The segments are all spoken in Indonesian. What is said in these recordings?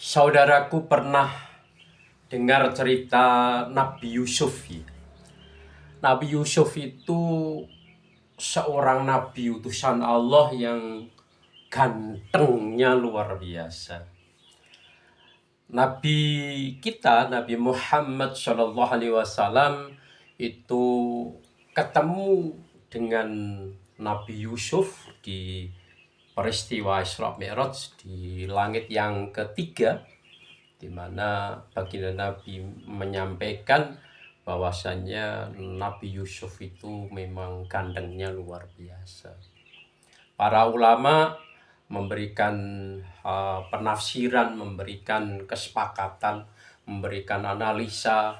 Saudaraku pernah dengar cerita Nabi Yusuf ya. Nabi Yusuf itu seorang nabi utusan Allah yang gantengnya luar biasa. Nabi kita, Nabi Muhammad SAW itu ketemu dengan Nabi Yusuf di peristiwa Isra Mi'raj di langit yang ketiga, di mana baginda Nabi menyampaikan bahwasannya Nabi Yusuf itu memang gantengnya luar biasa. Para ulama memberikan penafsiran, memberikan kesepakatan, memberikan analisa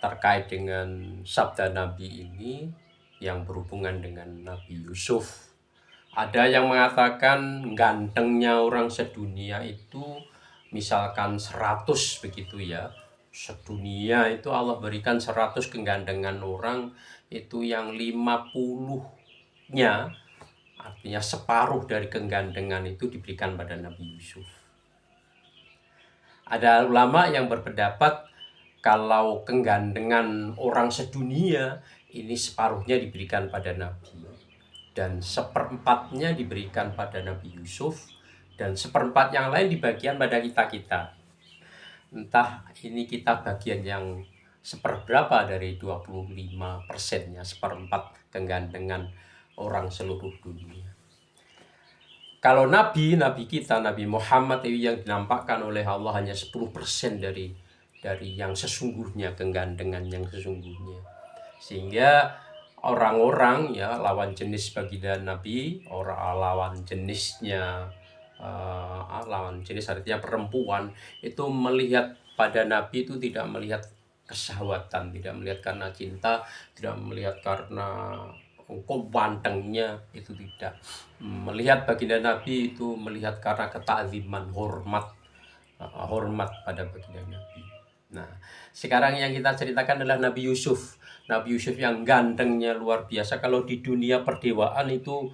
terkait dengan sabda Nabi ini yang berhubungan dengan Nabi Yusuf. Ada yang mengatakan gantengnya orang sedunia itu misalkan 100 begitu ya. Sedunia itu Allah berikan 100 kegandengan orang, itu yang 50-nya, artinya separuh dari kegandengan itu diberikan pada Nabi Yusuf. Ada ulama yang berpendapat kalau kegandengan orang sedunia ini separuhnya diberikan pada Nabi, dan seperempatnya diberikan pada Nabi Yusuf, dan seperempat yang lain dibagian pada kita-kita. Entah ini kita bagian yang seperberapa dari 25%-nya, seperempat kegandengan orang seluruh dunia. Kalau Nabi kita, Nabi Muhammad yang dinampakkan oleh Allah hanya 10% dari yang sesungguhnya, kegandengan yang sesungguhnya. Sehingga orang-orang ya lawan jenis baginda Nabi, orang lawan jenisnya, lawan jenis artinya perempuan, itu melihat pada Nabi itu tidak melihat kesyahwatan, tidak melihat karena cinta, tidak melihat karena gantengnya, itu tidak. Melihat baginda Nabi itu melihat karena ketakziman, hormat pada baginda Nabi. Nah, sekarang yang kita ceritakan adalah Nabi Yusuf. Nabi Yusuf yang gantengnya luar biasa. Kalau di dunia perdewaan itu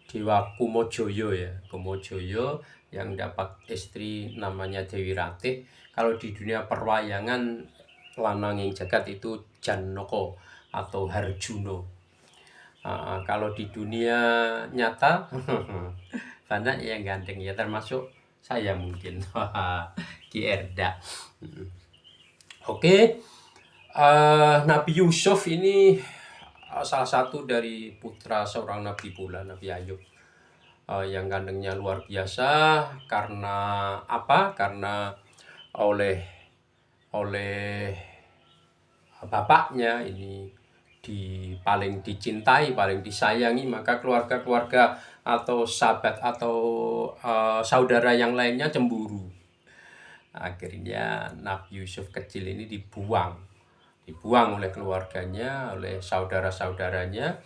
Dewa Kumojoyo ya, Kumojoyo yang dapat istri namanya Dewi Ratih. Kalau di dunia perwayangan lananging jagat itu Janoko atau Harjuno. Kalau di dunia nyata banyak yang ganteng ya, termasuk saya mungkin. Ki Erda. Oke. Nabi Yusuf ini salah satu dari putra seorang nabi pula, Nabi Ayub, yang gantengnya luar biasa. Karena apa? Karena oleh bapaknya ini paling dicintai, paling disayangi, maka keluarga-keluarga atau sahabat atau saudara yang lainnya cemburu. Akhirnya Nabi Yusuf kecil ini dibuang oleh keluarganya, oleh saudara-saudaranya,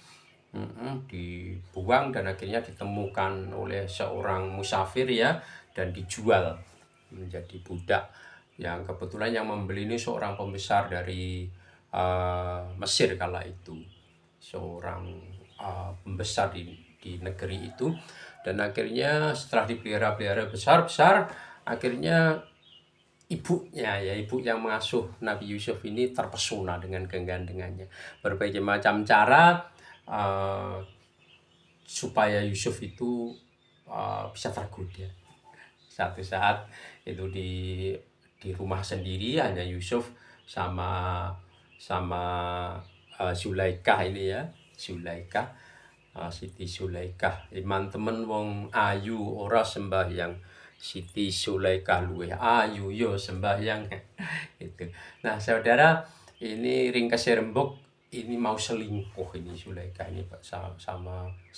dibuang, dan akhirnya ditemukan oleh seorang musafir ya, dan dijual menjadi budak. Yang kebetulan yang membeli ini seorang pembesar dari Mesir kala itu, seorang pembesar di negeri itu. Dan akhirnya setelah dipelihara besar, akhirnya ibu yang mengasuh Nabi Yusuf ini terpesona dengan kegandengannya. Berbagai macam cara supaya Yusuf itu bisa tergoda. Satu saat itu di rumah sendiri hanya Yusuf sama Zulaikha ini ya, Siti Zulaikha. Iman temen wong ayu ora sembahyang, Siti Zulaikha luwih ayu yo sembahyang. Itu. Nah, saudara, ini ringkes rembuk ini mau selingkuh ini Zulaikha ini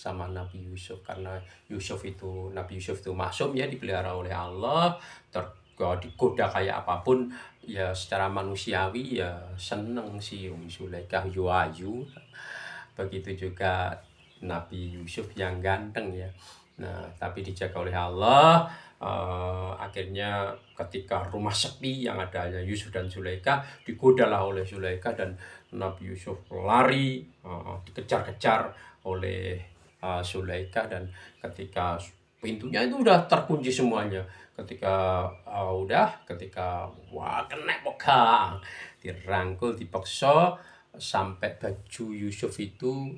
sama Nabi Yusuf, karena Nabi Yusuf itu maksum ya, dipelihara oleh Allah, digoda kayak apapun ya, secara manusiawi ya seneng sih Zulaikha yo ayu. Begitu juga Nabi Yusuf yang ganteng ya. Nah, tapi dijaga oleh Allah. Akhirnya ketika rumah sepi yang ada hanya Yusuf dan Zulaikha, digodalah oleh Zulaikha, dan Nabi Yusuf lari, dikejar-kejar oleh Zulaikha, dan ketika pintunya itu udah terkunci semuanya. Ketika wah kena pegang, dirangkul, dipaksa sampai baju Yusuf itu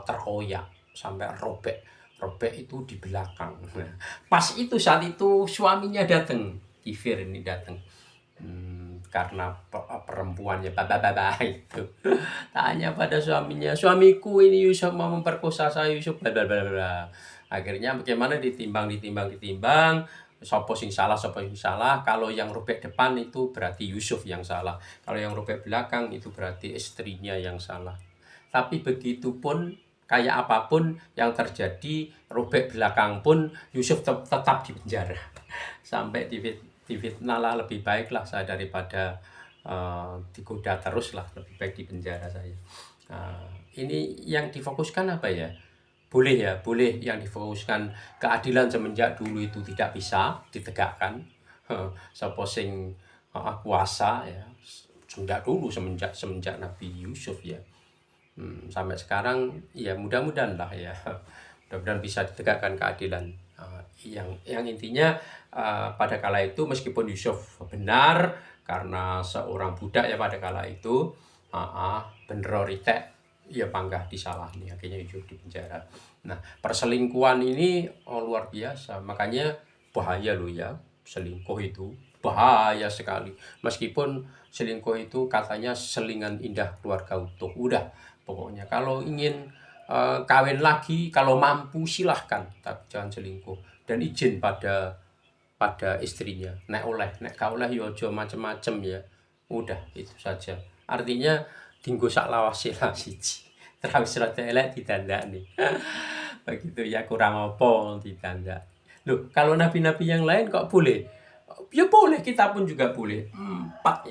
terkoyak sampai robek. Robek itu di belakang. Nah, pas itu saat itu suaminya datang, Kifir ini datang. Karena perempuannya baba itu tanya pada suaminya, suamiku ini Yusuf mau memperkosa saya, Yusuf bla bla bla bla. Akhirnya bagaimana ditimbang, sopo sing salah. Kalau yang robek depan itu berarti Yusuf yang salah, kalau yang robek belakang itu berarti istrinya yang salah. Tapi begitu pun kayak apapun yang terjadi, robek belakang pun Yusuf tetap di penjara sampai difitnah lah, lebih baik lah saya daripada digoda terus lah, lebih baik di penjara saya. Ini yang difokuskan apa ya? Boleh yang difokuskan keadilan semenjak dulu itu tidak bisa ditegakkan. Sapa sing kuasa ya semenjak dulu, semenjak Nabi Yusuf ya. Sampai sekarang ya mudah-mudahan lah ya. Mudah-mudahan bisa ditegakkan keadilan. Yang intinya pada kala itu meskipun Yusuf benar karena seorang budak ya pada kala itu, bener ritek ya panggah disalah nih, akhirnya Yusuf di penjara. Nah, perselingkuhan ini luar biasa, makanya bahaya loh ya, selingkuh itu bahaya sekali. Meskipun selingkuh itu katanya selingan indah keluarga utuh, udah pokoknya kalau ingin kawin lagi, kalau mampu silahkan, tapi jangan selingkuh dan izin pada istrinya. Nek gak oleh ya aja macem-macem ya. Udah itu saja. Artinya dinggo sak lawase lah siji. Terus rada elek ditandakne. Begitu ya, kurang apa ditandak. Loh, kalau nabi-nabi yang lain kok boleh? Ya boleh, kita pun juga boleh. Empat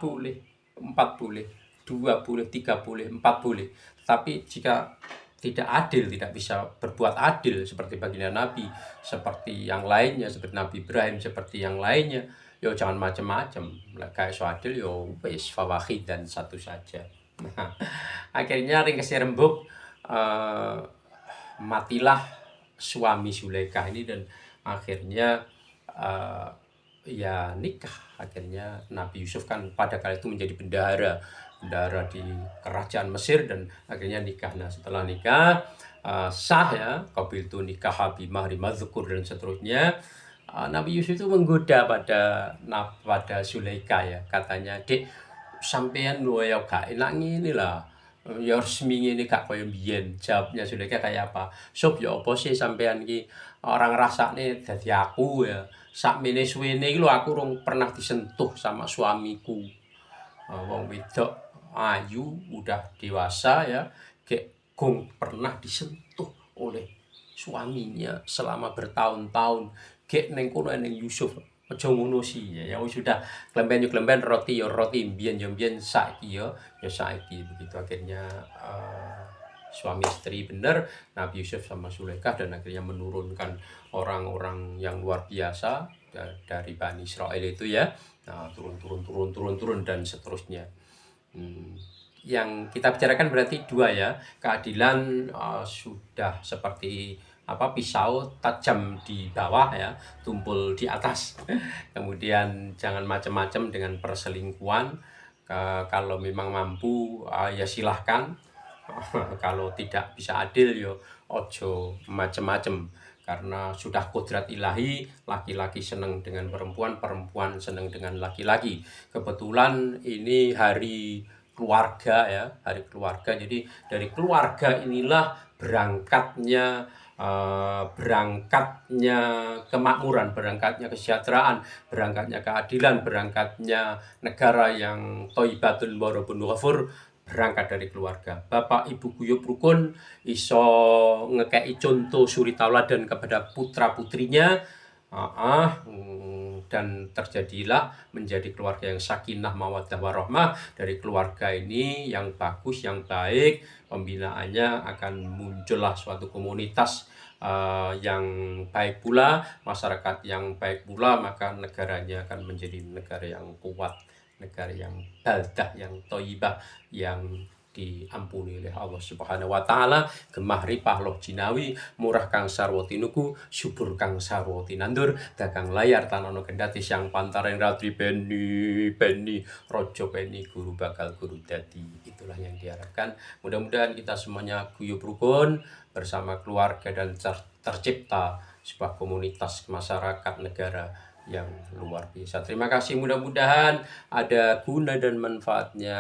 boleh. Empat boleh. Dua boleh, tiga boleh, empat boleh. Tapi jika tidak adil, tidak bisa berbuat adil seperti baginda Nabi, seperti yang lainnya, seperti Nabi Ibrahim, seperti yang lainnya, yo jangan macam-macam. Kayak so adil yo wis fawahid dan satu saja. Nah, akhirnya ringkasnya rembuk, matilah suami Zulaikha ini dan akhirnya ya nikah. Akhirnya Nabi Yusuf kan pada kala itu menjadi bendahara di kerajaan Mesir dan akhirnya nikah. Nah, setelah nikah sah ya, qabiltu nikah bi mahri madzukur dan seterusnya. Nabi Yusuf itu menggoda pada Zulaikha ya, katanya, "Dek, sampean lho ya gak enak ngene lah. Ya resmi ngene gak koyo mbiyen." Jawabnya Zulaikha kayak apa? "Sob ya apa sih sampean iki orang ngrasakne dadi aku ya. Sakmene suwene iki lho aku rung pernah disentuh sama suamiku." Wong wedok ayu udah dewasa ya, gek gong pernah disentuh oleh suaminya selama bertahun-tahun. Gek neng kono neng Yusuf. Aja ngono sih ya wis sudah, klemben yo klemben, roti yo roti, mbiyen yo mbiyen, saiki yo saiki. Begitu akhirnya suami istri benar Nabi Yusuf sama Zulaikha dan akhirnya menurunkan orang-orang yang luar biasa dari Bani Israel itu ya. Nah, turun dan seterusnya. Yang kita bicarakan berarti dua ya, keadilan sudah seperti pisau tajam di bawah ya, tumpul di atas. Kemudian jangan macam-macam dengan perselingkuhan. Kalau memang mampu ya silahkan. Kalau tidak bisa adil yo ojo macam-macam, karena sudah kodrat ilahi, laki-laki senang dengan perempuan, perempuan senang dengan laki-laki. Kebetulan ini hari keluarga ya, hari keluarga. Jadi dari keluarga inilah berangkatnya kemakmuran, berangkatnya kesejahteraan, berangkatnya keadilan, berangkatnya negara yang thayyibatun warabun ghafur, berangkat dari keluarga. Bapak ibu guyub rukun iso ngekei contoh suri tauladan kepada putra-putrinya, dan terjadilah menjadi keluarga yang sakinah mawaddah warahmah. Dari keluarga ini yang bagus, yang baik, pembinaannya akan muncullah suatu komunitas yang baik pula, masyarakat yang baik pula, maka negaranya akan menjadi negara yang kuat, negara yang baldah, yang thayyibah, yang diampuni oleh Allah Subhanahu wa taala. Gemah ripah loh jinawi, murah kang sarwa tinuku, subur kang sarwa tinandur, dagang layar tanono kendati siang pantaran ratri beni rojo beni guru bakal guru dadi. Itulah yang diharapkan. Mudah-mudahan kita semuanya guyub rukun bersama keluarga dan tercipta sebuah komunitas masyarakat negara yang luar biasa. Terima kasih, mudah-mudahan ada guna dan manfaatnya.